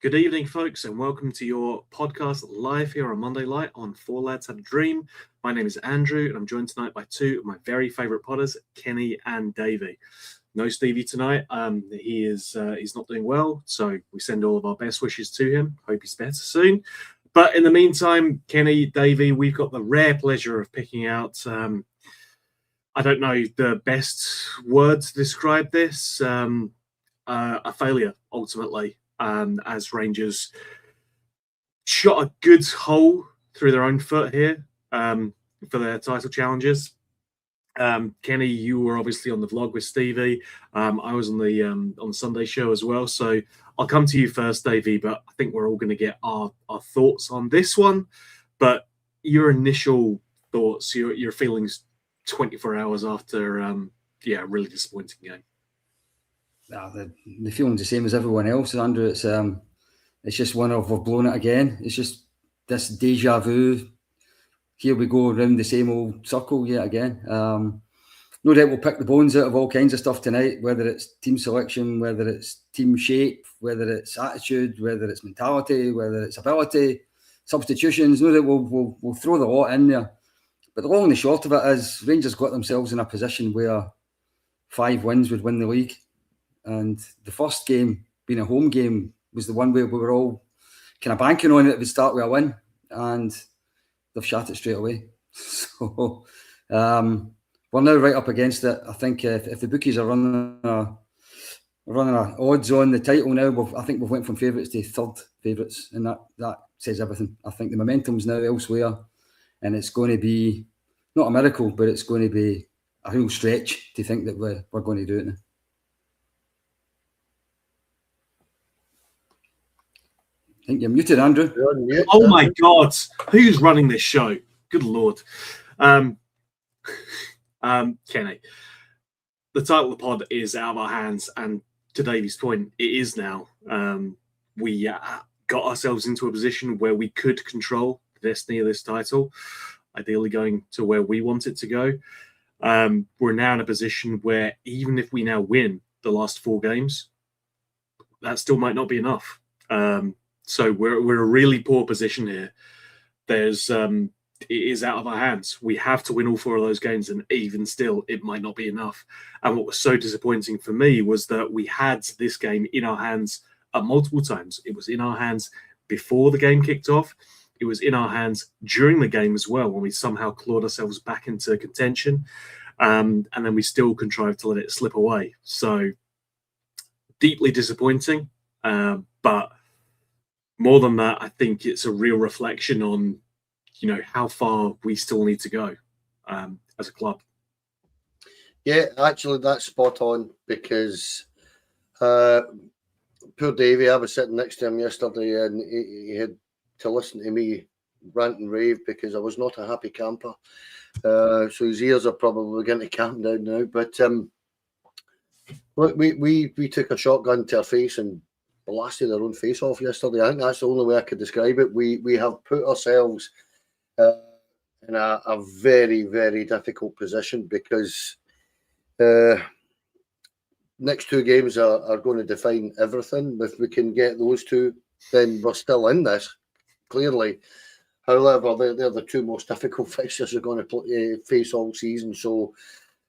Good evening, folks, and welcome to your podcast live here on Monday Light on Four Lads Had a Dream. My name is Andrew, and I'm joined tonight by two of my very favourite podders, Kenny and Davie. No Stevie tonight. He's not doing well, so we send all of our best wishes to him. Hope he's better soon. But in the meantime, Kenny, Davie, we've got the rare pleasure of picking out. I don't know the best word to describe this. A failure ultimately. As Rangers shot a good hole through their own foot here for their title challenges. Kenny, you were obviously on the vlog with Stevie. I was on the Sunday show as well. So I'll come to you first, Davie, but I think we're all going to get our thoughts on this one. But your initial thoughts, your feelings 24 hours after, a really disappointing game. The feeling's the same as everyone else, Andrew. It's just one of we've blown it again. It's just this deja vu. Here we go around the same old circle yet again. No doubt we'll pick the bones out of all kinds of stuff tonight, whether it's team selection, whether it's team shape, whether it's attitude, whether it's mentality, whether it's ability, substitutions. No doubt we'll throw the lot in there. But the long and the short of it is Rangers got themselves in a position where 5 wins would win the league. And the first game, being a home game, was the one where we were all kind of banking on it would start with a win. And they've shot it straight away. So we're now right up against it. I think if the bookies are running odds on the title now, I think we've went from favourites to third favourites. And that says everything. I think the momentum's now elsewhere. And it's going to be, not a miracle, but it's going to be a real stretch to think that we're going to do it now. I think you're muted, Andrew. Oh my God, who's running this show? Good Lord. Kenny, the title of the pod is out of our hands, and to Davie's point, it is now. We got ourselves into a position where we could control the destiny of this title, ideally going to where we want it to go. We're now in a position where even if we now win the last 4 games, that still might not be enough. So we're in a really poor position here. It is out of our hands. We have to win all 4 of those games, and even still, it might not be enough. And what was so disappointing for me was that we had this game in our hands at multiple times. It was in our hands before the game kicked off. It was in our hands during the game as well, when we somehow clawed ourselves back into contention. And then we still contrived to let it slip away. So deeply disappointing, but more than that, I think it's a real reflection on, how far we still need to go as a club. Yeah, actually, that's spot on because poor Davie, I was sitting next to him yesterday and he had to listen to me rant and rave because I was not a happy camper. So his ears are probably going to calm down now. But we took a shotgun to our face and blasted our own face off yesterday. I think that's the only way I could describe it. We have put ourselves in a very, very difficult position because next 2 games are going to define everything. If we can get those 2, then we're still in this, clearly. However, they're the 2 most difficult fixtures we're going to face all season. So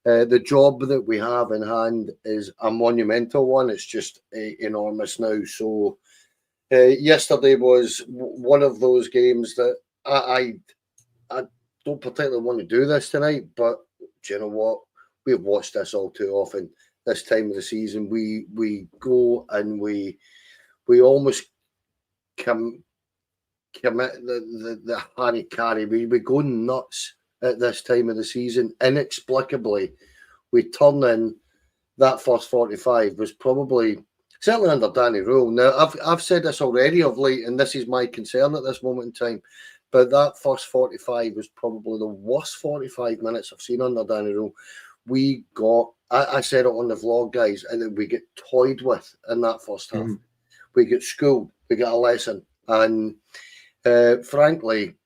the job that we have in hand is a monumental one. It's just enormous now. So yesterday was one of those games that I don't particularly want to do this tonight, but do you know what? We've watched this all too often. This time of the season, we go and we almost commit the Harry Carey. We go nuts at this time of the season. Inexplicably, we turn in that first 45 was probably, certainly under Danny Rule. Now, I've said this already of late, and this is my concern at this moment in time, but that first 45 was probably the worst 45 minutes I've seen under Danny Rule. We got, I said it on the vlog, guys, and then we get toyed with in that first half. We get schooled, we get a lesson. And frankly,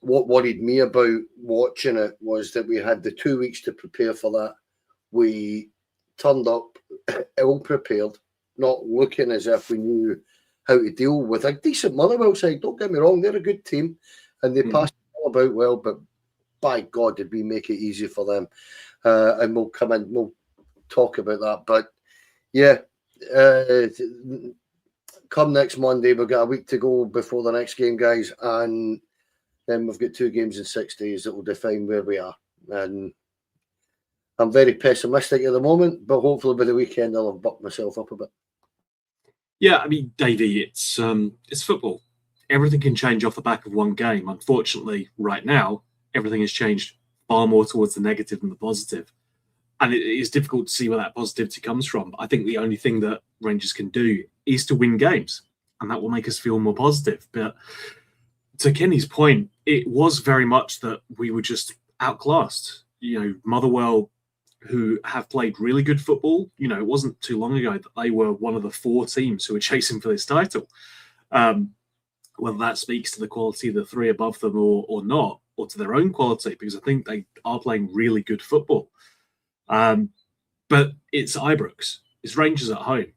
what worried me about watching it was that we had the 2 weeks to prepare for that. We turned up ill prepared, not looking as if we knew how to deal with a decent Motherwell side. Don't get me wrong, they're a good team and they pass all about well, but by God, did we make it easy for them. And we'll come in, we'll talk about that. But yeah, come next Monday, we've got a week to go before the next game, guys, and then we've got 2 games in 6 days that will define where we are. And I'm very pessimistic at the moment, but hopefully by the weekend I'll have bucked myself up a bit. Yeah, I mean, Davie, it's football. Everything can change off the back of one game. Unfortunately, right now, everything has changed far more towards the negative than the positive. And it is difficult to see where that positivity comes from. I think the only thing that Rangers can do is to win games, and that will make us feel more positive. But to Kenny's point, it was very much that we were just outclassed. You know, Motherwell, who have played really good football, you know, it wasn't too long ago that they were one of the 4 teams who were chasing for this title. Whether that speaks to the quality of the 3 above them or not, or to their own quality, because I think they are playing really good football. But it's Ibrox, it's Rangers at home.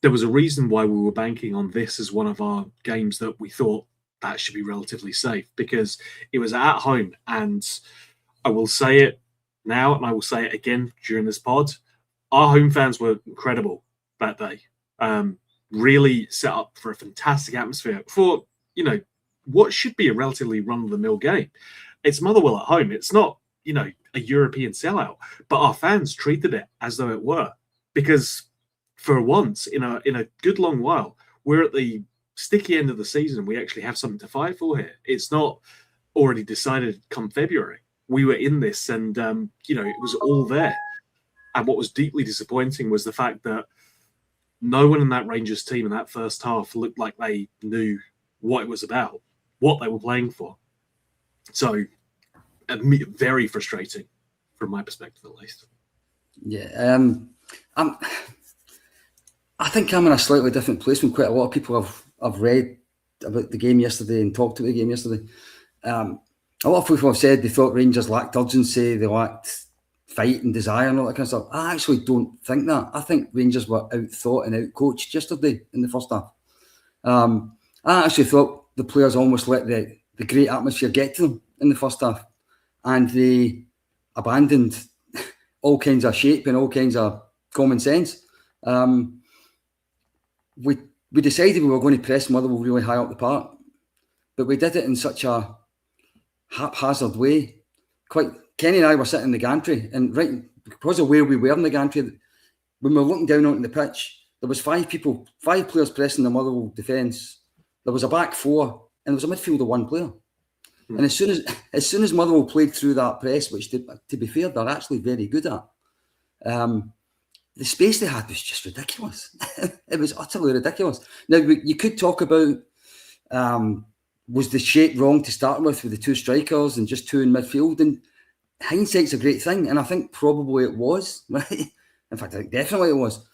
There was a reason why we were banking on this as one of our games that we thought that should be relatively safe, because it was at home. And I will say it now, and I will say it again during this pod, our home fans were incredible that day. Really set up for a fantastic atmosphere for, you know, what should be a relatively run-of-the-mill game. It's Motherwell at home. It's not, you know, a European sellout, but our fans treated it as though it were, because for once in a good long while, we're at the sticky end of the season. We actually have something to fight for here. It's not already decided come February. We were in this, and you know, it was all there. And what was deeply disappointing was the fact that no one in that Rangers team in that first half looked like they knew what it was about, what they were playing for. So very frustrating from my perspective, at least. Yeah, I think I'm in a slightly different place from quite a lot of people I've read about the game yesterday and talked about the game yesterday. A lot of people have said they thought Rangers lacked urgency, they lacked fight and desire and all that kind of stuff. I actually don't think that. I think Rangers were out-thought and out-coached yesterday in the first half. I actually thought the players almost let the great atmosphere get to them in the first half, and they abandoned all kinds of shape and all kinds of common sense. We decided we were going to press Motherwell really high up the park, but we did it in such a haphazard way. Kenny and I were sitting in the gantry, and right because of where we were in the gantry, when we were looking down onto the pitch, there was 5 players pressing the Motherwell defence. There was a back 4, and there was a midfield of 1 player. And as soon as Motherwell played through that press, which to be fair, they're actually very good at, the space they had was just ridiculous. It was utterly ridiculous. Now, you could talk about, was the shape wrong to start with the 2 strikers and just 2 in midfield? And hindsight's a great thing, and I think probably it was, right? In fact, I think definitely it was,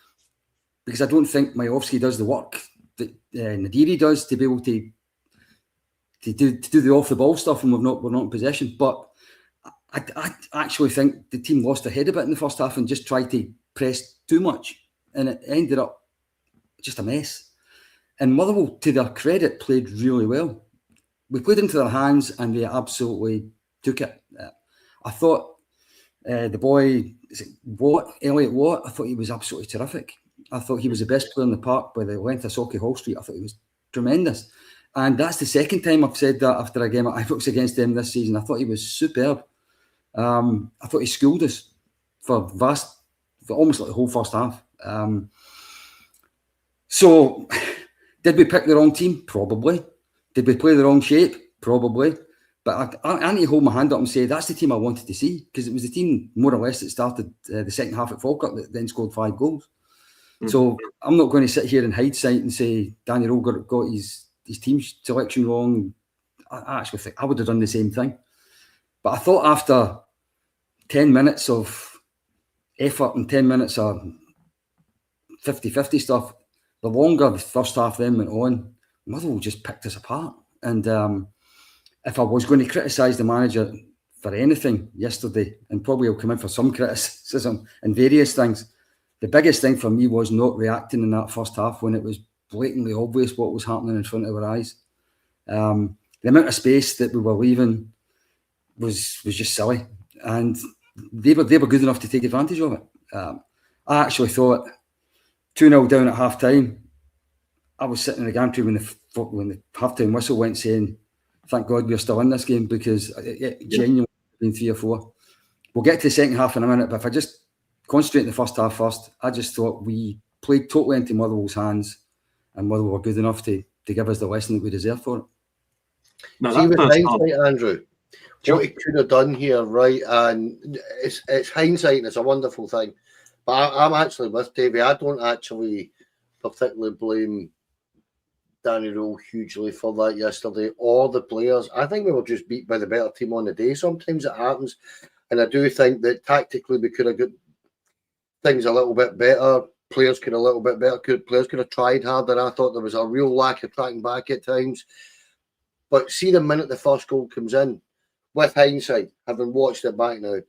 because I don't think Majowski does the work that Nadiri does to be able to do the off the ball stuff, and we're not in possession. But I actually think the team lost their head a bit in the first half and just tried to press too much, and it ended up just a mess. And Motherwell, to their credit, played really well. We played into their hands, and they absolutely took it. I thought the boy, Elliot Watt, I thought he was absolutely terrific. I thought he was the best player in the park by the length of Sauchiehall Hall Street. I thought he was tremendous. And that's the second time I've said that after a game at Ibrox against them this season. I thought he was superb. I thought he schooled us for almost like the whole first half. So, did we pick the wrong team? Probably. Did we play the wrong shape? Probably. But I need to hold my hand up and say that's the team I wanted to see, because it was the team more or less that started the second half at Falkirk that then scored 5 goals. Mm-hmm. So I'm not going to sit here in hindsight and say Danny Rowe got his team selection wrong. I actually think I would have done the same thing. But I thought after 10 minutes of effort and 10 minutes of 50-50 stuff, the longer the first half then went on, Motherwell just picked us apart. And if I was going to criticise the manager for anything yesterday, and probably I'll come in for some criticism and various things, the biggest thing for me was not reacting in that first half when it was blatantly obvious what was happening in front of our eyes. The amount of space that we were leaving was just silly, and they were good enough to take advantage of it. I actually thought 2-0 down at half time. I was sitting in the gantry when the half-time whistle went, saying, "Thank God we're still in this game," because it genuinely been 3 or 4. We'll get to the second half in a minute, but if I just concentrate in the first half first, I just thought we played totally into Motherwell's hands, and Motherwell were good enough to give us the lesson that we deserved for it. No, See, with hindsight, half, Andrew, what he could have done here, right? And it's hindsight, and it's a wonderful thing. But I'm actually with Davey. I don't actually particularly blame Danny Rule hugely for that yesterday, or the players. I think we were just beat by the better team on the day. Sometimes it happens, and I do think that tactically we could have got things a little bit better. Players could have a little bit better. Players could have tried harder. I thought there was a real lack of tracking back at times. But see, the minute the first goal comes in, with hindsight, having watched it back now,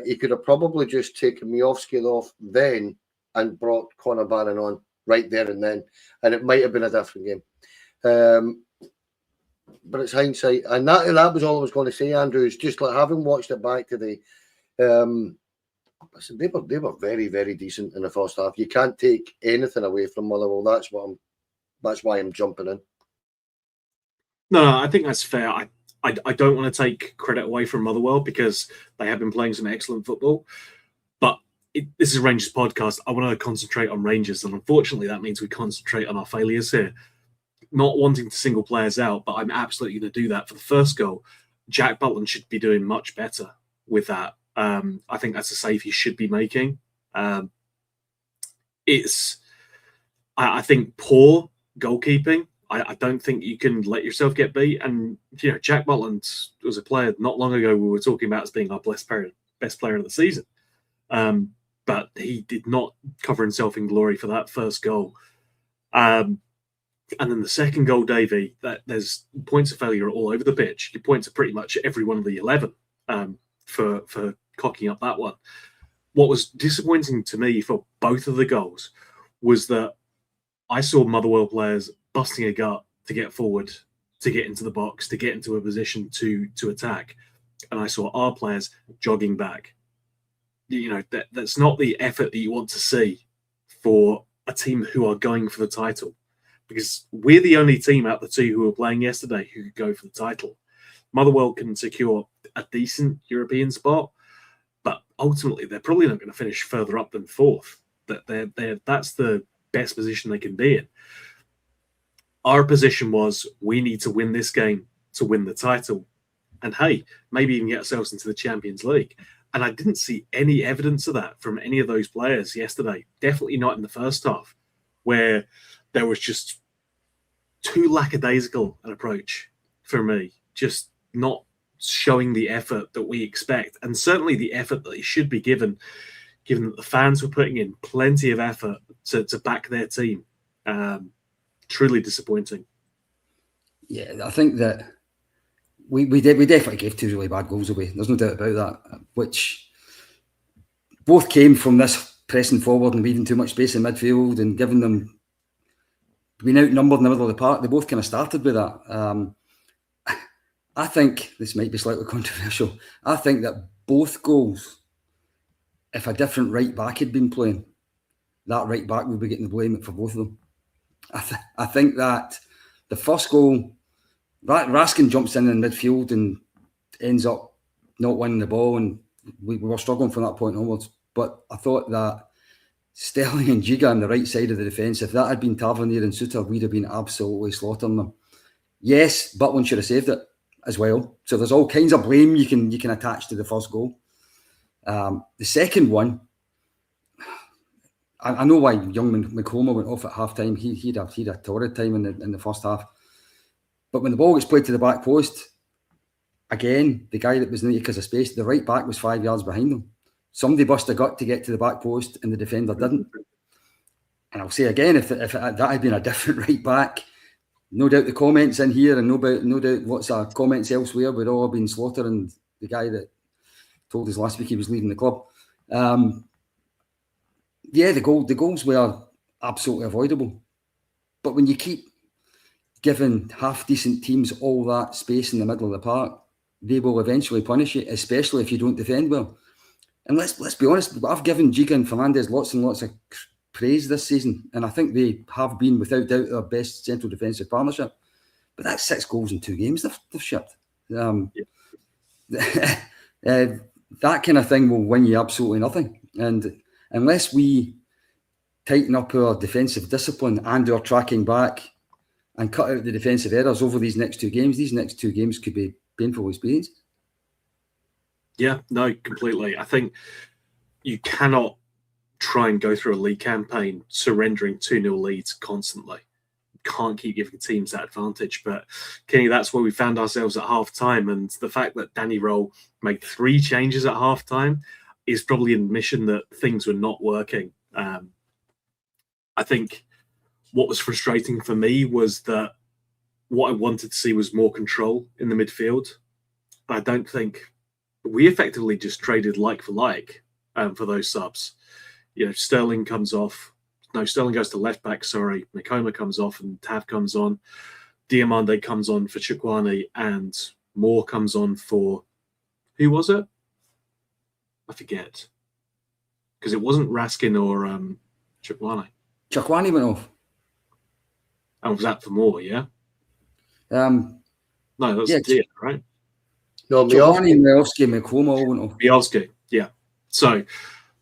he could have probably just taken Miovski off then and brought Conor Barron on right there and then, and it might have been a different game. But it's hindsight, and that was all I was going to say, Andrew. Is just like having watched it back today. Listen, they were very, very decent in the first half. You can't take anything away from Motherwell. That's why I'm jumping in. No, I think that's fair. I don't want to take credit away from Motherwell because they have been playing some excellent football. But this is a Rangers podcast. I want to concentrate on Rangers, and unfortunately that means we concentrate on our failures here. Not wanting to single players out, but I'm absolutely going to do that for the first goal. Jack Butland should be doing much better with that. I think that's a save he should be making. I think poor goalkeeping. I don't think you can let yourself get beat. And Jack Butland was a player not long ago we were talking about as being our best player of the season. But he did not cover himself in glory for that first goal. And then the second goal, Davie, there's points of failure all over the pitch. You point to pretty much every one of the 11 for cocking up that one. What was disappointing to me for both of the goals was that I saw Motherwell players busting a gut to get forward, to get into the box, to get into a position to attack. And I saw our players jogging back. That's not the effort that you want to see for a team who are going for the title. Because we're the only team out of the two who were playing yesterday who could go for the title. Motherwell can secure a decent European spot, but ultimately they're probably not going to finish further up than fourth. That's the best position they can be in. Our position was we need to win this game to win the title. And hey, maybe even get ourselves into the Champions League. And I didn't see any evidence of that from any of those players yesterday. Definitely not in the first half, where there was just too lackadaisical an approach for me. Just not showing the effort that we expect. And certainly the effort that they should be given that the fans were putting in plenty of effort to back their team. Truly disappointing. Yeah, I think that we definitely gave 2 really bad goals away. There's no doubt about that, which both came from this pressing forward and leaving too much space in midfield and giving them being outnumbered in the middle of the park. They both kind of started with that. I think this might be slightly controversial. I think that both goals, if a different right back had been playing, that right back would be getting the blame for both of them. I think that the first goal, Raskin jumps in midfield and ends up not winning the ball, and we were struggling from that point onwards. But I thought that Sterling and Giga on the right side of the defence, if that had been Tavernier and Suter, we'd have been absolutely slaughtering them. Yes, Butland should have saved it as well. So there's all kinds of blame you can attach to the first goal. The second one, I know why young McComa went off at half time. He'd a torrid time in the first half. But when the ball gets played to the back post, again, the guy that was in the because of space, the right back was 5 yards behind him. Somebody bust a gut to get to the back post and the defender didn't. And I'll say again, if that had been a different right back, no doubt the comments in here and no doubt lots of comments elsewhere would all have been slaughtering the guy that told us last week he was leaving the club. The goals were absolutely avoidable. But when you keep giving half-decent teams all that space in the middle of the park, they will eventually punish you, especially if you don't defend well. And let's be honest, I've given Giga and Fernandez lots and lots of praise this season, and I think they have been, without doubt, our best central defensive partnership. But that's 6 goals in 2 games they've shipped. That kind of thing will win you absolutely nothing. And unless we tighten up our defensive discipline and our tracking back and cut out the defensive errors over these next 2 games, these next 2 games could be painful experiences. Yeah, no, completely. I think you cannot try and go through a league campaign surrendering 2-0 leads constantly. You can't keep giving teams that advantage. But, Kenny, that's where we found ourselves at half-time. And the fact that Danny Roll made 3 changes at half-time is probably an admission that things were not working. I think what was frustrating for me was that what I wanted to see was more control in the midfield. I don't think we effectively just traded like for like for those subs. You know, Sterling comes off. No, Sterling goes to left back, sorry. Nakoma comes off and Tav comes on. Diamande comes on for Chukwani and Moore comes on for... Who was it? I forget. Because it wasn't Raskin or Chukwani. Chukwani went off. And was that for Moore, yeah? No, that's Dia, right? No, Chukwani, Miovski, Makoma all went off. Miovski, yeah. So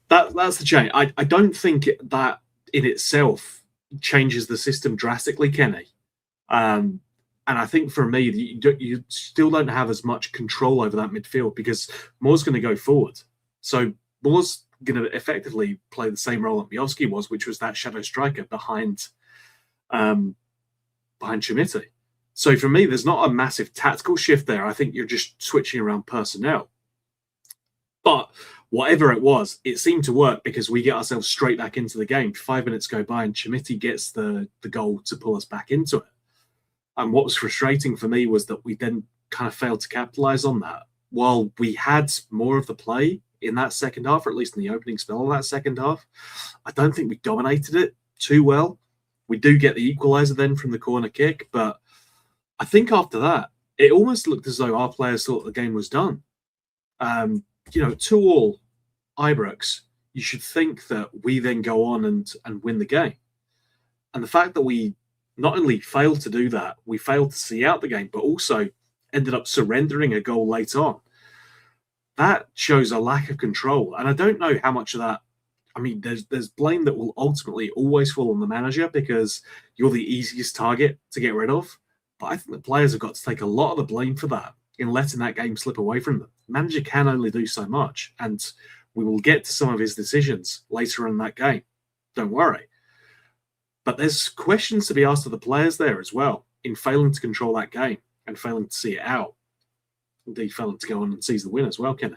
that's the change. I don't think that in itself changes the system drastically, Kenny. And I think for me, you still don't have as much control over that midfield because Moore's going to go forward. So Moore's going to effectively play the same role that Miovski was, which was that shadow striker behind Schmidt. So for me, there's not a massive tactical shift there. I think you're just switching around personnel. But whatever it was, it seemed to work because we get ourselves straight back into the game. 5 minutes go by and Schmidt gets the goal to pull us back into it. And what was frustrating for me was that we then kind of failed to capitalise on that. While we had more of the play in that second half, or at least in the opening spell of that second half, I don't think we dominated it too well. We do get the equaliser then from the corner kick, but I think after that, it almost looked as though our players thought the game was done. 2-2 Ibrox, you should think that we then go on and win the game. And the fact that we not only failed to do that, we failed to see out the game, but also ended up surrendering a goal late on. That shows a lack of control. And I don't know how much of that, I mean, there's blame that will ultimately always fall on the manager because you're the easiest target to get rid of. But I think the players have got to take a lot of the blame for that in letting that game slip away from them. The manager can only do so much, and we will get to some of his decisions later in that game. Don't worry. But there's questions to be asked of the players there as well in failing to control that game and failing to see it out. Indeed, failing to go on and seize the win as well, Kenny.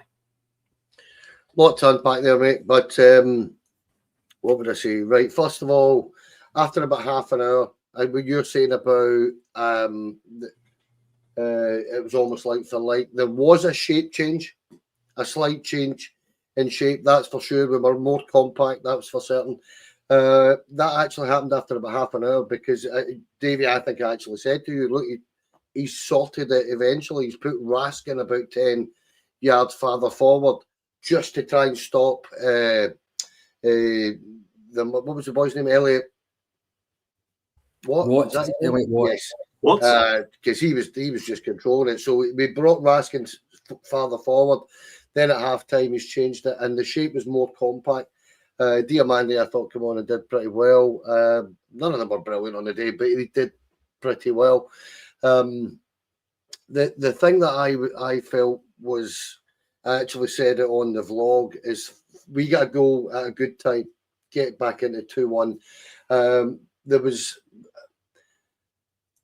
Lot to unpack there, mate. But what would I say? Right, first of all, after about half an hour, what you're saying about it was almost like for like. There was a shape change, a slight change in shape, that's for sure. We were more compact, that was for certain. That actually happened after about half an hour because Davie, I think I actually said to you, look, he's sorted it eventually. He's put Raskin about 10 yards farther forward just to try and stop what was the boy's name? Elliot. What? Elliot Watt. Yes. What? Because he was just controlling it. So we brought Raskin farther forward. Then at half time, he's changed it, and the shape was more compact. Diamande, I thought, came on and did pretty well. None of them were brilliant on the day, but he did pretty well. The thing that I felt was, I actually said it on the vlog, is we got to go at a good time, get back into 2-1. There was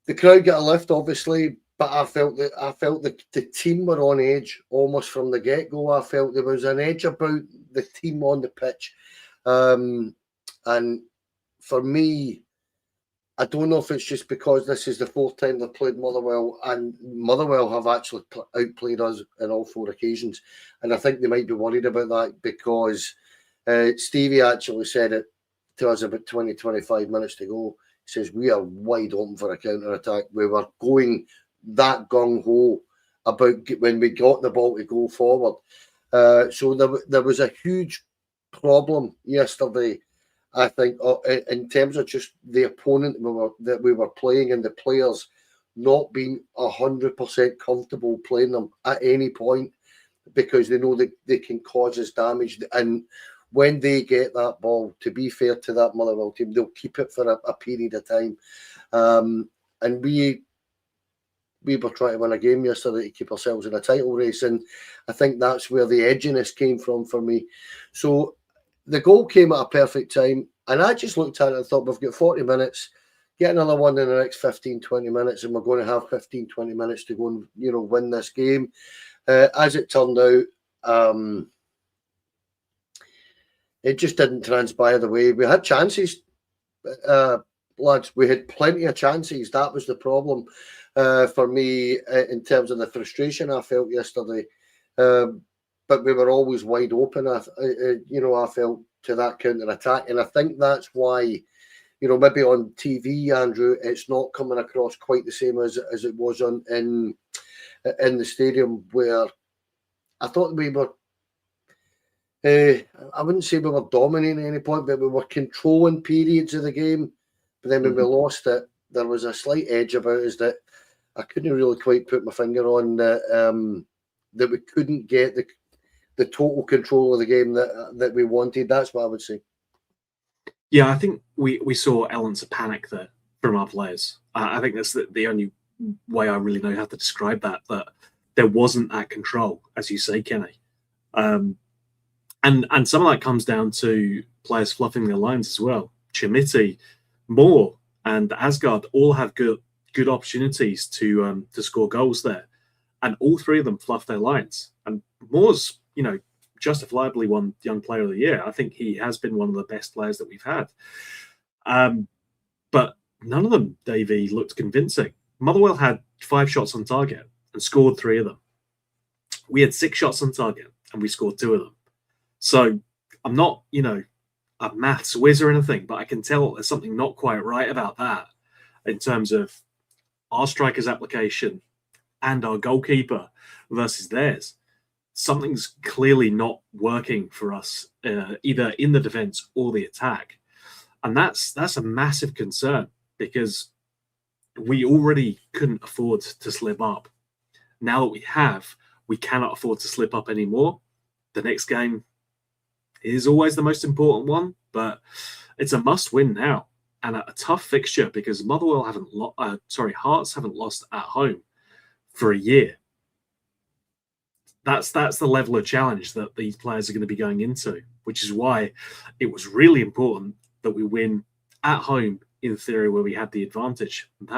the crowd got a lift, obviously, but I felt that the team were on edge almost from the get-go. I felt there was an edge about the team on the pitch. And for me, I don't know if it's just because this is the fourth time they've played Motherwell, and Motherwell have actually outplayed us on all 4 occasions. And I think they might be worried about that because Stevie actually said it to us about 20, 25 minutes to go. says we are wide open for a counter attack. We were going that gung ho about when we got the ball to go forward. So there was a huge problem yesterday, I think, in terms of just the opponent that we were playing and the players not being 100% comfortable playing them at any point, because they know that they can cause us damage. And when they get that ball, to be fair to that Motherwell team, they'll keep it for a period of time. And we were trying to win a game yesterday to keep ourselves in a title race, and I think that's where the edginess came from for me. So the goal came at a perfect time, and I just looked at it and thought, we've got 40 minutes, get another one in the next 15, 20 minutes, and we're going to have 15, 20 minutes to go and, win this game. As it turned out, it just didn't transpire the way. We had chances, lads. We had plenty of chances. That was the problem for me in terms of the frustration I felt yesterday. But we were always wide open. I felt, to that counter attack, and I think that's why, maybe on TV, Andrew, it's not coming across quite the same as it was in the stadium, where I thought we were. I wouldn't say we were dominating at any point, but we were controlling periods of the game. But then when we lost it, there was a slight edge about us that I couldn't really quite put my finger on, that we couldn't get the total control of the game that we wanted. That's what I would say. Yeah, I think we saw elements of panic there from our players. I think that's the only way I really know how to describe that there wasn't that control, as you say, Kenny. And some of that comes down to players fluffing their lines as well. Chimiti, Moore, and Asgard all have good opportunities to score goals there, and all three of them fluffed their lines. And Moore's, justifiably won Young Player of the Year. I think he has been one of the best players that we've had. But none of them, Davie, looked convincing. Motherwell had 5 shots on target and scored 3 of them. We had 6 shots on target and we scored 2 of them. So I'm not, a maths whiz or anything, but I can tell there's something not quite right about that in terms of our striker's application and our goalkeeper versus theirs. Something's clearly not working for us, either in the defence or the attack. And that's a massive concern, because we already couldn't afford to slip up. Now that we have, we cannot afford to slip up anymore. The next game is always the most important one, but it's a must-win now. And a tough fixture, because Motherwell Hearts haven't lost at home for a year. That's the level of challenge that these players are going to be going into, which is why it was really important that we win at home, in theory, where we had the advantage. And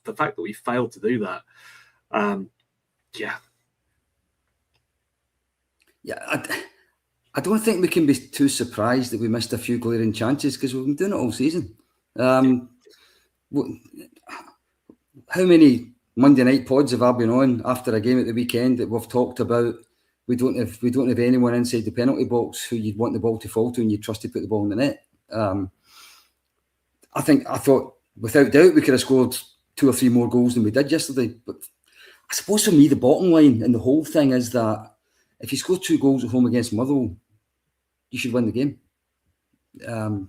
the fact that we failed to do that, Yeah, I don't think we can be too surprised that we missed a few glaring chances, because we've been doing it all season. How many Monday night pods have I been on after a game at the weekend that we've talked about? We don't have anyone inside the penalty box who you'd want the ball to fall to and you trust to put the ball in the net. I thought without doubt we could have scored 2 or 3 more goals than we did yesterday. But I suppose for me the bottom line and the whole thing is that if you score 2 goals at home against Motherwell, you should win the game. The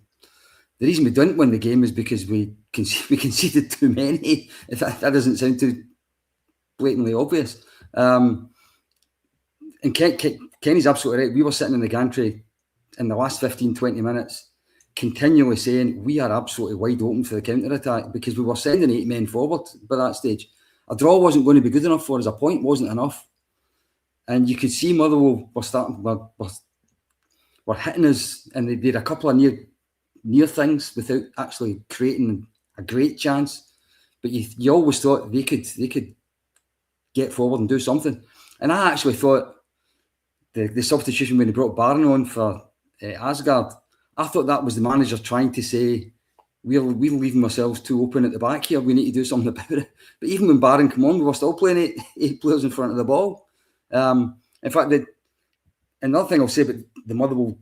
reason we didn't win the game is because we conceded too many. If that doesn't sound too blatantly obvious. And Kenny's absolutely right. We were sitting in the gantry in the last 15, 20 minutes, continually saying we are absolutely wide open for the counter-attack, because we were sending 8 men forward by that stage. A draw wasn't going to be good enough for us. A point wasn't enough. And you could see Motherwell were hitting us, and they did a couple of near things without actually creating a great chance. But you always thought they could get forward and do something. And I actually thought the substitution when he brought Barron on for Asgard, I thought that was the manager trying to say, we're leaving ourselves too open at the back here. We need to do something about it. But even when Barron came on, we were still playing 8 players in front of the ball. In fact, another thing I'll say about the Motherwell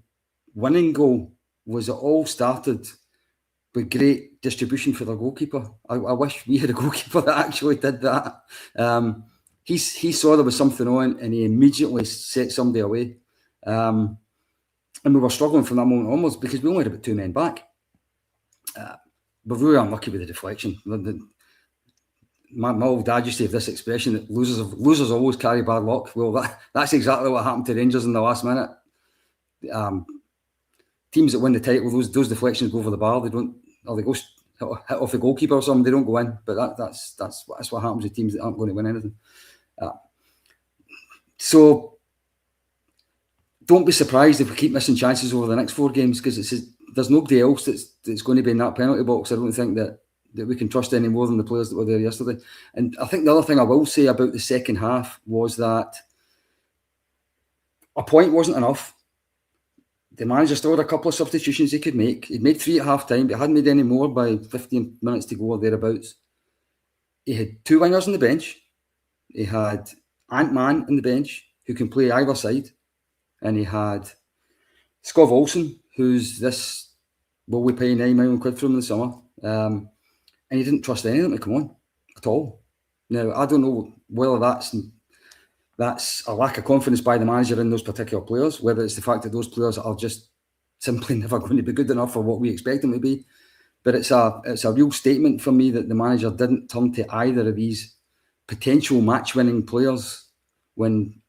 winning goal was it all started with great distribution for their goalkeeper. I wish we had a goalkeeper that actually did that. He saw there was something on, and he immediately set somebody away. And we were struggling from that moment onwards because we only had about 2 men back. We're really unlucky with the deflection. My old dad used to have this expression that losers always carry bad luck. Well, that's exactly what happened to Rangers in the last minute. Teams that win the title, those deflections go over the bar. They don't, or they go hit off the goalkeeper or something. They don't go in. But that's what happens with teams that aren't going to win anything. So don't be surprised if we keep missing chances over the next 4 games, because there's nobody else that's going to be in that penalty box. I don't think that we can trust any more than the players that were there yesterday. And I think the other thing I will say about the second half was that a point wasn't enough. The manager still had a couple of substitutions he could make. He'd made 3 at half time, but hadn't made any more by 15 minutes to go or thereabouts. He had 2 wingers on the bench. He had Ant-Man on the bench, who can play either side. And he had Skov Olsen, who's this, will we pay £9 million for him in the summer? And he didn't trust any of them to come on at all. Now, I don't know whether that's a lack of confidence by the manager in those particular players, whether it's the fact that those players are just simply never going to be good enough for what we expect them to be. But it's a real statement for me that the manager didn't turn to either of these potential match-winning players when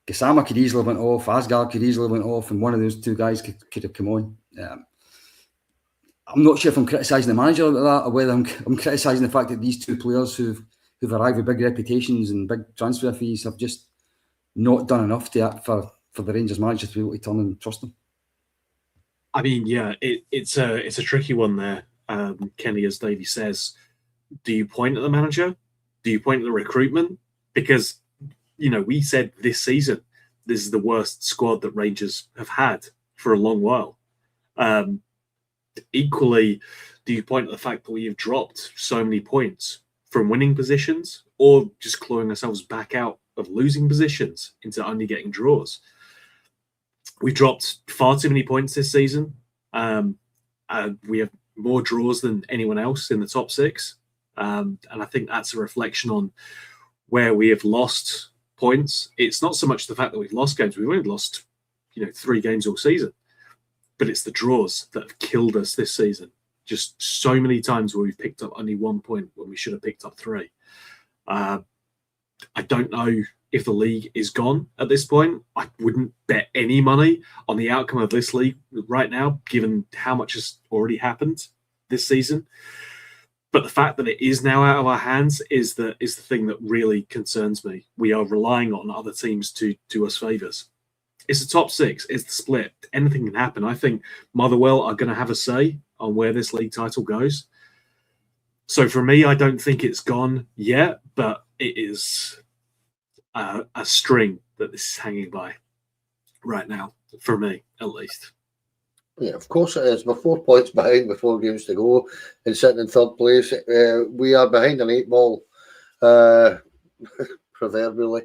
Gassama could easily have went off, Asgard could easily have went off, and one of those 2 guys could have come on. I'm not sure if I'm criticising the manager about that, or whether I'm criticising the fact that these 2 players who've arrived with big reputations and big transfer fees have just not done enough for the Rangers manager to be able to turn and trust them. I mean, yeah, it's a tricky one there, Kenny, as Davie says. Do you point at the manager? Do you point at the recruitment? Because, we said this season, this is the worst squad that Rangers have had for a long while. Equally, do you point at the fact that we have dropped so many points from winning positions, or just clawing ourselves back out of losing positions into only getting draws? We dropped far too many points this season. We have more draws than anyone else in the top 6. And I think that's a reflection on where we have lost points. It's not so much the fact that we've lost games. We've only lost, 3 games all season. But it's the draws that have killed us this season. Just so many times where we've picked up only 1 point when we should have picked up 3. I don't know if the league is gone at this point. I wouldn't bet any money on the outcome of this league right now, given how much has already happened this season. But the fact that it is now out of our hands is the thing that really concerns me. We are relying on other teams to do us favours. It's the top 6. It's the split. Anything can happen. I think Motherwell are going to have a say on where this league title goes. So for me, I don't think it's gone yet, but it is a string that this is hanging by right now, for me at least. Yeah, of course it is. We're 4 points behind with 4 games to go and sitting in 3rd place. We are behind an 8 ball, proverbially.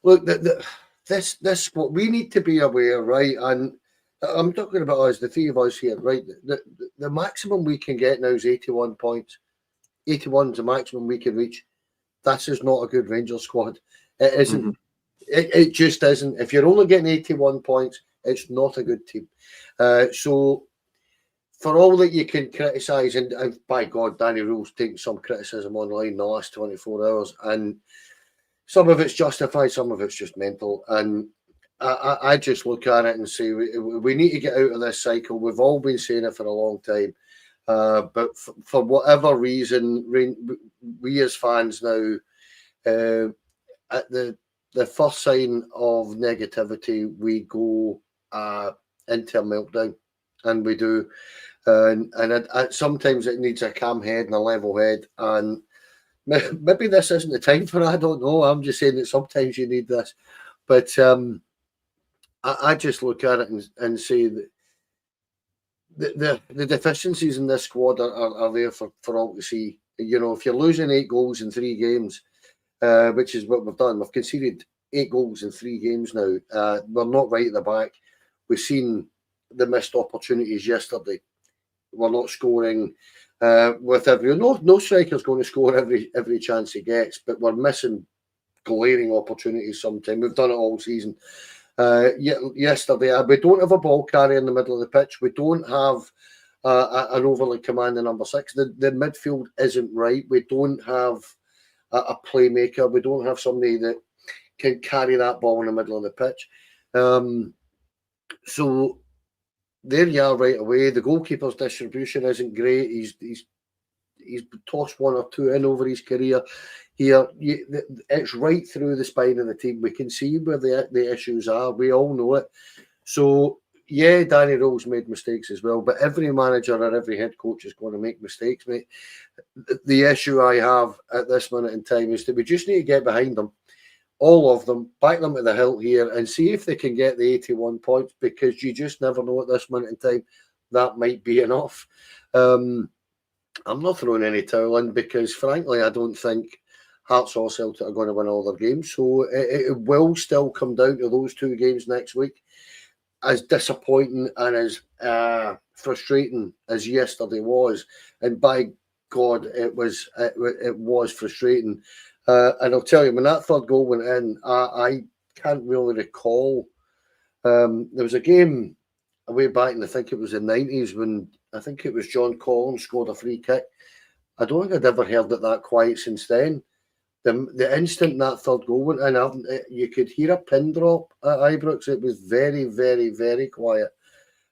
Look, this what we need to be aware, right? And I'm talking about us, the 3 of us here, right? The maximum we can get now is 81 points. 81 is the maximum we can reach. This is not a good Rangers squad. It isn't. Mm-hmm. It just isn't. If you're only getting 81 points, it's not a good team. So for all that you can criticise, and by God, Danny Rule's taken some criticism online in the last 24 hours, and some of it's justified, some of it's just mental. And I just look at it and say we need to get out of this cycle. We've all been saying it for a long time. But for whatever reason, we as fans now, at the first sign of negativity, we go into a meltdown, and we do. And sometimes it needs a calm head and a level head. And maybe this isn't the time for it. I don't know. I'm just saying that sometimes you need this. But I just look at it and say that the deficiencies in this squad are there for all to see. You know, if you're losing 8 goals in 3 games, which is what we've done, we've conceded 8 goals in 3 games now. We're not right at the back. We've seen the missed opportunities yesterday. We're not scoring with every no striker's going to score every chance he gets, but we're missing glaring opportunities sometimes. We've done it all season. Yesterday, we don't have a ball carrier in the middle of the pitch. We don't have an overly commanding number 6. The midfield isn't right. We don't have a playmaker. We don't have somebody that can carry that ball in the middle of the pitch. So there you are right away. The goalkeeper's distribution isn't great. He's tossed one or two in over his career. Here, it's right through the spine of the team. We can see where the issues are. We all know it. So, yeah, Danny Rose made mistakes as well, but every manager or every head coach is going to make mistakes, mate. The issue I have at this minute in time is that we just need to get behind them, all of them, back them to the hilt here and see if they can get the 81 points, because you just never know at this minute in time. That might be enough. I'm not throwing any towel in because, frankly, I don't think Hearts or Celtic are going to win all their games. So it will still come down to those 2 games next week. As disappointing and as frustrating as yesterday was, and by God, it was frustrating. And I'll tell you, when that third goal went in, I can't really recall. There was a game way back, and I think it was the 90s, when I think it was John Collins scored a free kick. I don't think I'd ever heard it that quiet since then. The instant that third goal went in, you could hear a pin drop at Ibrox. It was very, very, very quiet.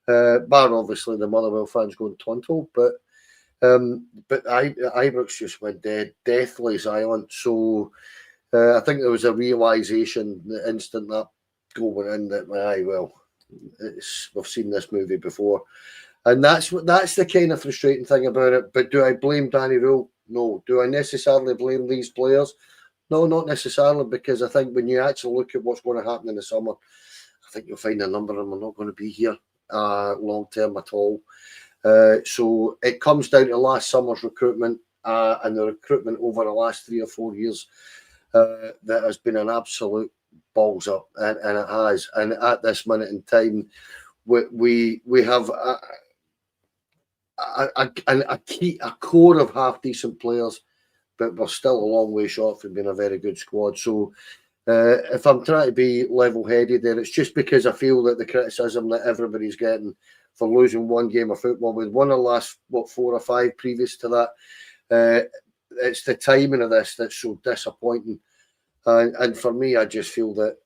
Bar obviously the Motherwell fans going tonto, but Ibrox just went deathly silent. So I think there was a realisation the instant that goal went in that, we've seen this movie before. And that's the kind of frustrating thing about it. But do I blame Danny Rule? No. Do I necessarily blame these players? No, not necessarily, because I think when you actually look at what's going to happen in the summer, I think you'll find a number of them are not going to be here long term at all. So it comes down to last summer's recruitment and the recruitment over the last 3 or 4 years that has been an absolute balls up, and it has. And at this minute in time, we have a core of half decent players, but we're still a long way short from being a very good squad. So if I'm trying to be level-headed there, it's just because I feel that the criticism that everybody's getting for losing one game of football, with one of the last 4 or 5 previous to that, it's the timing of this that's so disappointing. And for me, I just feel that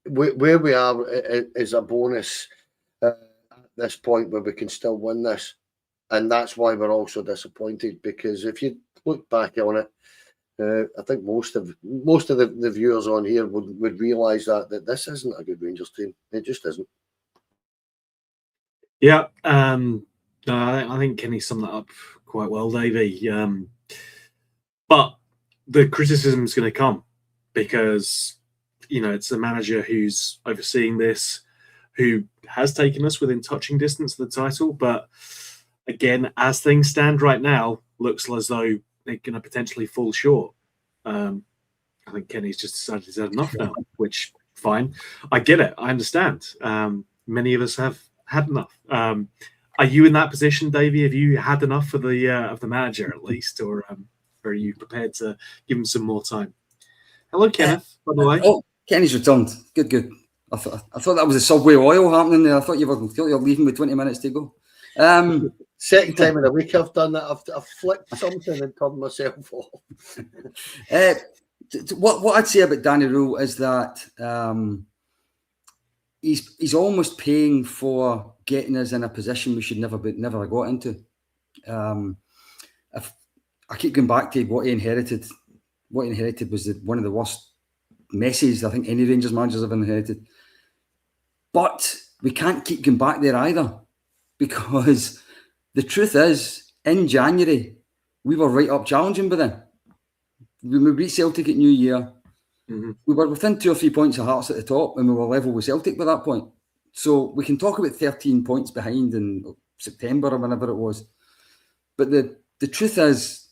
where we are is a bonus at this point where we can still win this, and that's why we're also disappointed. Because if you look back on it, I think most of the viewers on here would realise that this isn't a good Rangers team. It just isn't. Yeah, I think Kenny summed that up quite well, Davie. But the criticism is going to come because, it's a manager who's overseeing this, who has taken us within touching distance of the title. But again, as things stand right now, looks as though they're going to potentially fall short. I think Kenny's just decided he's had enough now, which, fine. I get it. I understand. Many of us have had enough. Are you in that position, Davie? Have you had enough of the manager at least, or are you prepared to give him some more time? Hello, Kenneth, by the way. Oh, Kenny's returned. Good. I thought that was a Subway oil happening there. I thought you were leaving with 20 minutes to go. Second time in a week I've done that. I've flicked something and turned myself off. What I'd say about Danny Rule is that he's almost paying for getting us in a position we should never have got into. I keep going back to what he inherited. What he inherited was one of the worst messes I think any Rangers managers have inherited. But we can't keep going back there either, because the truth is, in January, we were right up challenging by then. When we beat Celtic at New Year, we were within 2 or 3 points of Hearts at the top, and we were level with Celtic by that point. So we can talk about 13 points behind in September or whenever it was. But the truth is,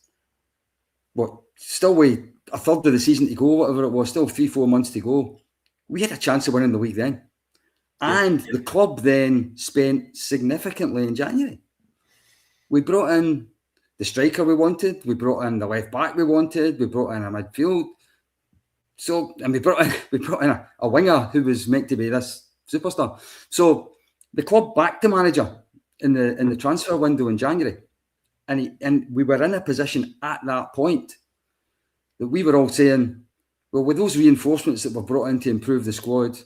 still with a third of the season to go, whatever it was, still 3-4 months to go. We had a chance of winning the league then. And the club then spent significantly in January. We brought in the striker we wanted. We brought in the left back we wanted. We brought in a midfield. So, and we brought in a winger who was meant to be this superstar. So the club backed the manager in the transfer window in January, and we were in a position at that point that we were all saying, well, with those reinforcements that were brought in to improve the squad,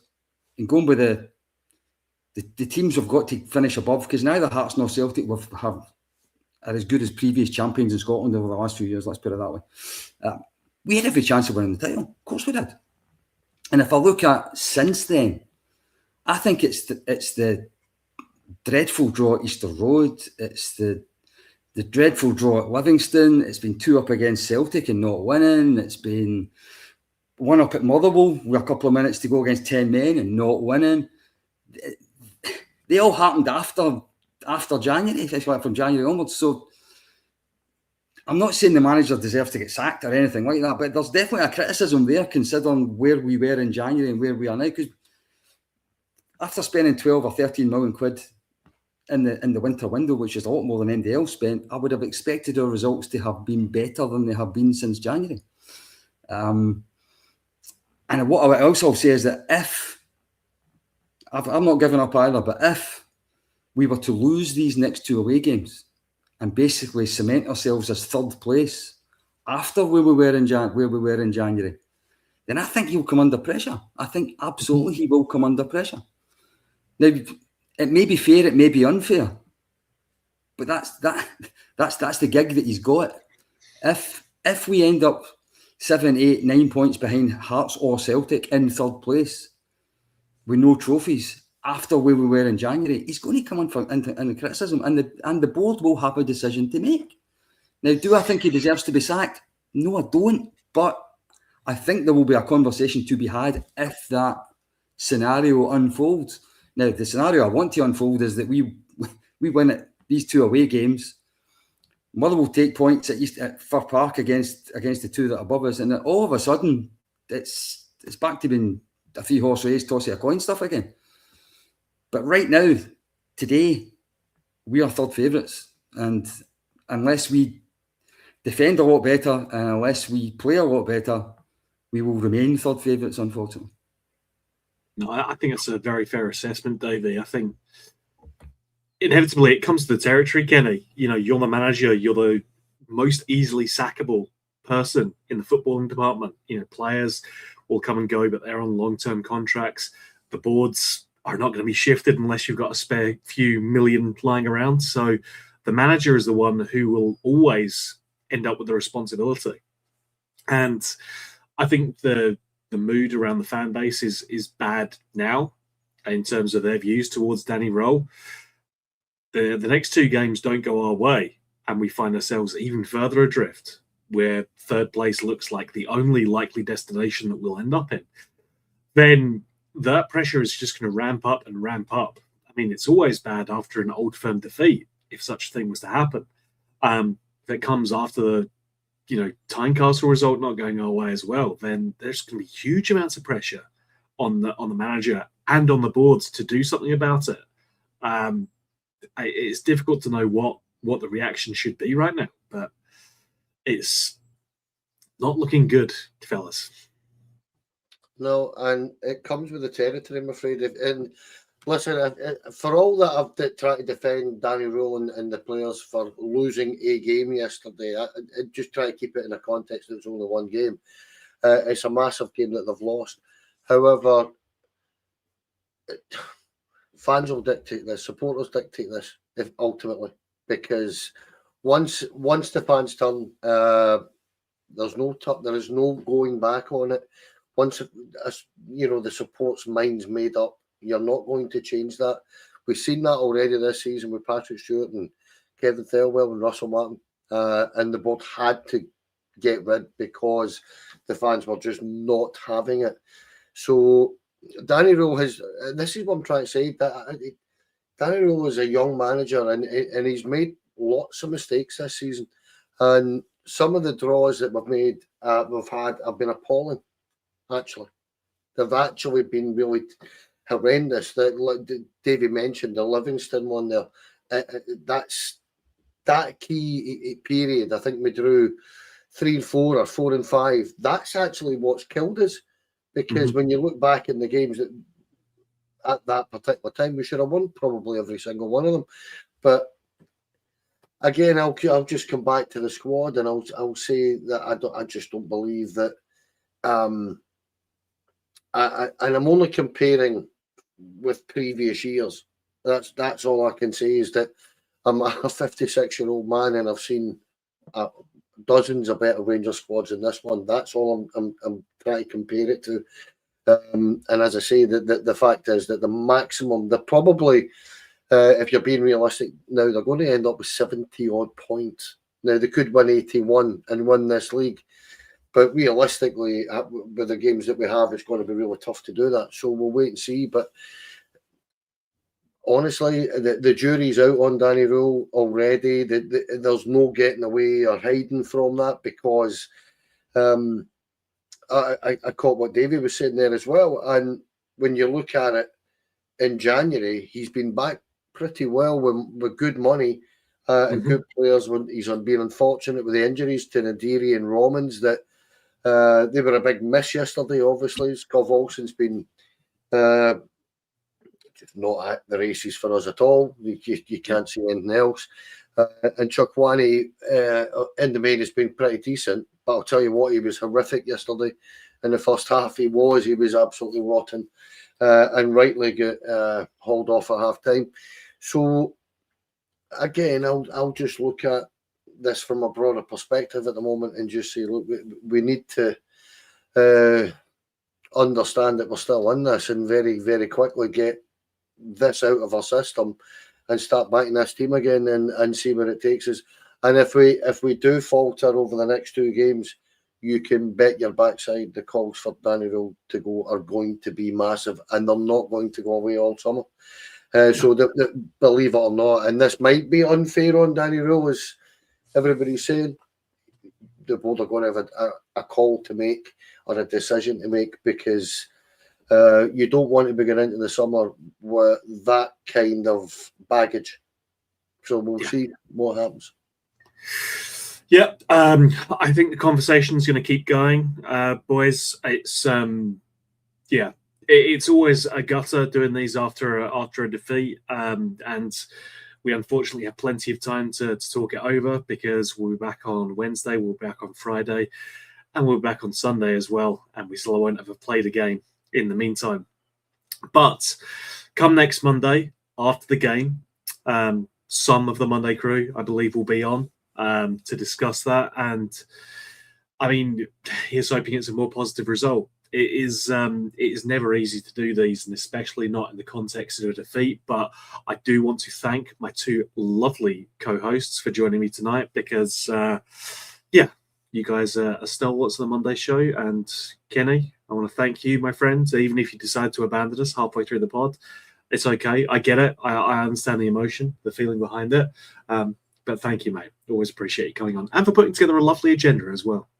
and going with the teams have got to finish above, because neither Hearts nor Celtic are as good as previous champions in Scotland over the last few years. Let's put it that way. We had every chance of winning the title. Of course we did. And if I look at since then, I think it's the dreadful draw at Easter Road. It's the dreadful draw at Livingston. It's been 2 up against Celtic and not winning. It's been 1 up at Motherwell with a couple of minutes to go against 10 men and not winning. They all happened after January, especially from January onwards. So I'm not saying the manager deserves to get sacked or anything like that, but there's definitely a criticism there considering where we were in January and where we are now. Because after spending 12 or 13 million quid in the winter window, which is a lot more than MDL spent, I would have expected our results to have been better than they have been since January. And what I would also say is that if, I'm not giving up either, but if we were to lose these next 2 away games and basically cement ourselves as 3rd place after where we were in January, then I think he'll come under pressure. I think absolutely he will come under pressure. Now, it may be fair, it may be unfair, but that's the gig that he's got. If we end up 7, 8, 9 points behind Hearts or Celtic in 3rd place with no trophies after where we were in January, he's going to come into criticism, and the board will have a decision to make. Now, do I think he deserves to be sacked? No, I don't. But I think there will be a conversation to be had if that scenario unfolds. Now, the scenario I want to unfold is that we win at these 2 away games. Motherwell will take points at Fir Park against the 2 that are above us, and then all of a sudden it's back to being a 3-horse race, toss of a coin stuff again. But right now, today, we are 3rd favourites, and unless we defend a lot better and unless we play a lot better, we will remain 3rd favourites, unfortunately. No, I think it's a very fair assessment, Davey. I think inevitably it comes to the territory, Kenny. You know, you're the manager, you're the most easily sackable person in the footballing department. You know, players will come and go, but they're on long-term contracts. The boards are not going to be shifted unless you've got a spare few million lying around. So the manager is the one who will always end up with the responsibility. And I think the mood around the fan base is bad now in terms of their views towards Danny Roll. The next 2 games don't go our way, and we find ourselves even further adrift, where 3rd place looks like the only likely destination that we'll end up in, then that pressure is just going to ramp up and ramp up. I mean, it's always bad after an old firm defeat, if such a thing was to happen. That comes after the Tynecastle result not going our way as well, then there's going to be huge amounts of pressure on the manager and on the boards to do something about it. It's difficult to know what the reaction should be right now, but it's not looking good, fellas. No, and it comes with the territory, I'm afraid. And listen, for all that I've tried to defend Danny Rowland and the players for losing a game yesterday, I just try to keep it in a context that it's only 1 game. It's a massive game that they've lost. However, fans will dictate this, supporters dictate this, ultimately, because once the fans turn, there is no going back on it. Once the support's mind's made up, you're not going to change that. We've seen that already this season with Patrick Stewart and Kevin Thelwell and Russell Martin, and the board had to get rid because the fans were just not having it. So Danny Rowell this is what I'm trying to say, Danny Rowell is a young manager and he's made lots of mistakes this season, and some of the draws that we've had have been appalling. Actually, they've actually been really. horrendous. That Davie mentioned the Livingston one there. That's that key period. I think we drew 3 and 4 or 4 and 5. That's actually what's killed us, because when you look back in the games that at that particular time, we should have won probably every single one of them. But again, I'll just come back to the squad, and I'll say that I just don't believe that. And I'm only comparing with previous years. That's all I can say, is that I'm a 56-year-old man, and I've seen dozens of better Rangers squads than this one. That's all I'm trying to compare it to. And as I say, the fact is that the maximum, they're probably, if you're being realistic now, they're going to end up with 70 odd points. Now, they could win 81 and win this league, but realistically, with the games that we have, it's going to be really tough to do that. So we'll wait and see. But honestly, the jury's out on Danny Rule already. There's no getting away or hiding from that, because I caught what Davie was saying there as well. And when you look at it, in January, he's been back pretty well with good money and good players. When he's been unfortunate with the injuries to Nadiri and Romans, that they were a big miss yesterday. Obviously, Scott Olsen's been not at the races for us at all. You can't see anything else. And Chukwani in the main has been pretty decent, but I'll tell you what, he was horrific yesterday in the first half. He was absolutely rotten, and rightly got hauled off at half time. So again, I'll just look at this from a broader perspective at the moment and just say, look, we need to understand that we're still in this, and very, very quickly get this out of our system and start backing this team again, and see where it takes us. And if we do falter over the next 2 games, you can bet your backside the calls for Danny Rule to go are going to be massive, and they're not going to go away all summer. So believe it or not, and this might be unfair on Danny Rule, as everybody's saying, the board are going to have a call to make, or a decision to make, because you don't want to be going into the summer with that kind of baggage. So we'll see what happens. Yeah, I think the conversation is going to keep going, boys. It's it's always a gutter doing these after a defeat, and we unfortunately have plenty of time to talk it over, because we'll be back on Wednesday, we'll be back on Friday, and we'll be back on Sunday as well, and we still won't have played a game in the meantime. But come next Monday, after the game, some of the Monday crew, I believe, will be on to discuss that. And I mean, here's hoping it's a more positive result. It is never easy to do these, and especially not in the context of a defeat. But I do want to thank my 2 lovely co-hosts for joining me tonight, because you guys are stalwarts of the Monday show. And Kenny, I want to thank you, my friend. Even if you decide to abandon us halfway through the pod, it's okay. I get it. I understand the emotion, the feeling behind it. But thank you, mate. Always appreciate you coming on, and for putting together a lovely agenda as well.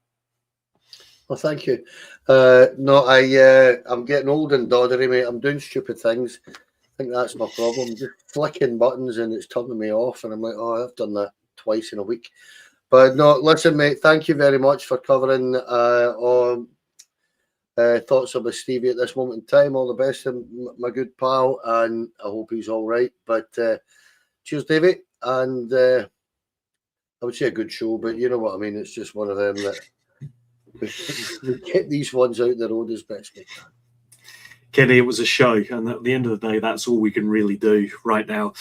Well, thank you. I'm getting old and doddery, mate. I'm doing stupid things. I think that's my problem. Just flicking buttons and it's turning me off, and I'm like, oh, I've done that twice in a week. But no, listen, mate, thank you very much for covering thoughts about Stevie at this moment in time. All the best to my good pal, and I hope he's all right. But cheers, Davie. And I would say a good show, but you know what I mean. It's just one of them that we get these ones out the road as best we can. Kenny, it was a show, and at the end of the day, that's all we can really do right now.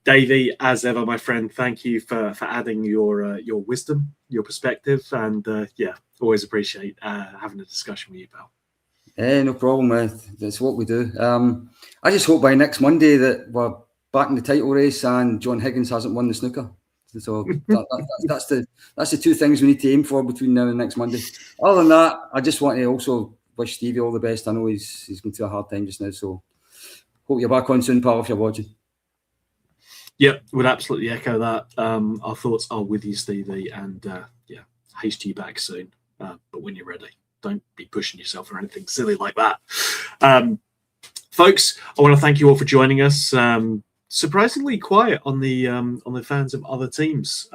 Davie, as ever, my friend, thank you for adding your wisdom, your perspective, and always appreciate having a discussion with you, pal. No problem. That's what we do. I just hope by next Monday that we're back in the title race and John Higgins hasn't won the snooker. So that's the 2 things we need to aim for between now and next Monday. Other than that, I just want to also wish Stevie all the best. I know he's going through a hard time just now, so hope you're back on soon, pal, if you're watching. Yep, would absolutely echo that. Our thoughts are with you, Stevie, and haste you back soon. But when you're ready, don't be pushing yourself or anything silly like that. folks, I want to thank you all for joining us. Surprisingly quiet on the fans of other teams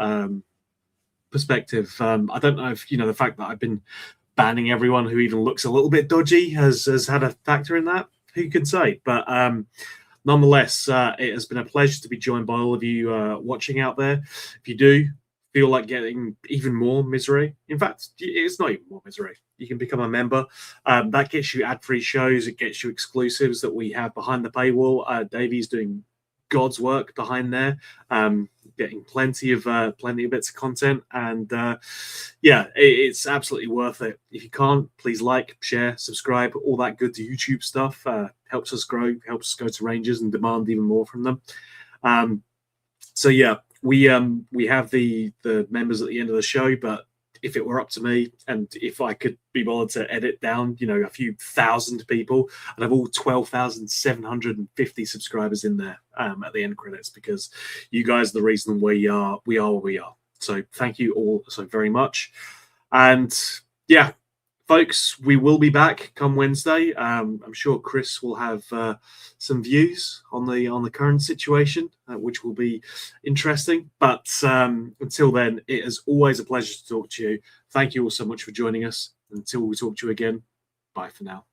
perspective. I don't know if the fact that I've been banning everyone who even looks a little bit dodgy has had a factor in that. Who can say? But nonetheless, it has been a pleasure to be joined by all of you watching out there. If you do feel like getting even more misery, in fact, it's not even more misery. You can become a member. That gets you ad-free shows. It gets you exclusives that we have behind the paywall. Davey's doing God's work behind there, getting plenty of bits of content, and it's absolutely worth it. If you can't, please like, share, subscribe, all that good to YouTube stuff. Helps us grow, helps us go to Rangers and demand even more from them. We have the members at the end of the show, but if it were up to me, and if I could be bothered to edit down, a few thousand people, I'd have all 12,750 subscribers in there at the end credits, because you guys are the reason we are where we are. So thank you all so very much. And yeah, folks, we will be back come Wednesday. I'm sure Chris will have some views on the current situation, which will be interesting. But until then, it is always a pleasure to talk to you. Thank you all so much for joining us. Until we talk to you again, bye for now.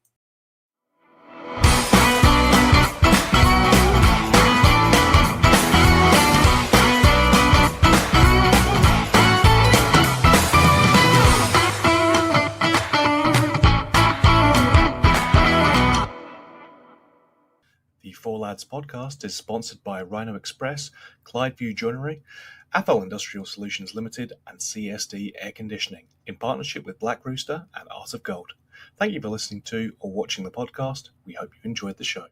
The Four Lads podcast is sponsored by Rhino Express, Clydeview Joinery, Athol Industrial Solutions Limited, and CSD Air Conditioning, in partnership with Black Rooster and Art of Gold. Thank you for listening to or watching the podcast. We hope you enjoyed the show.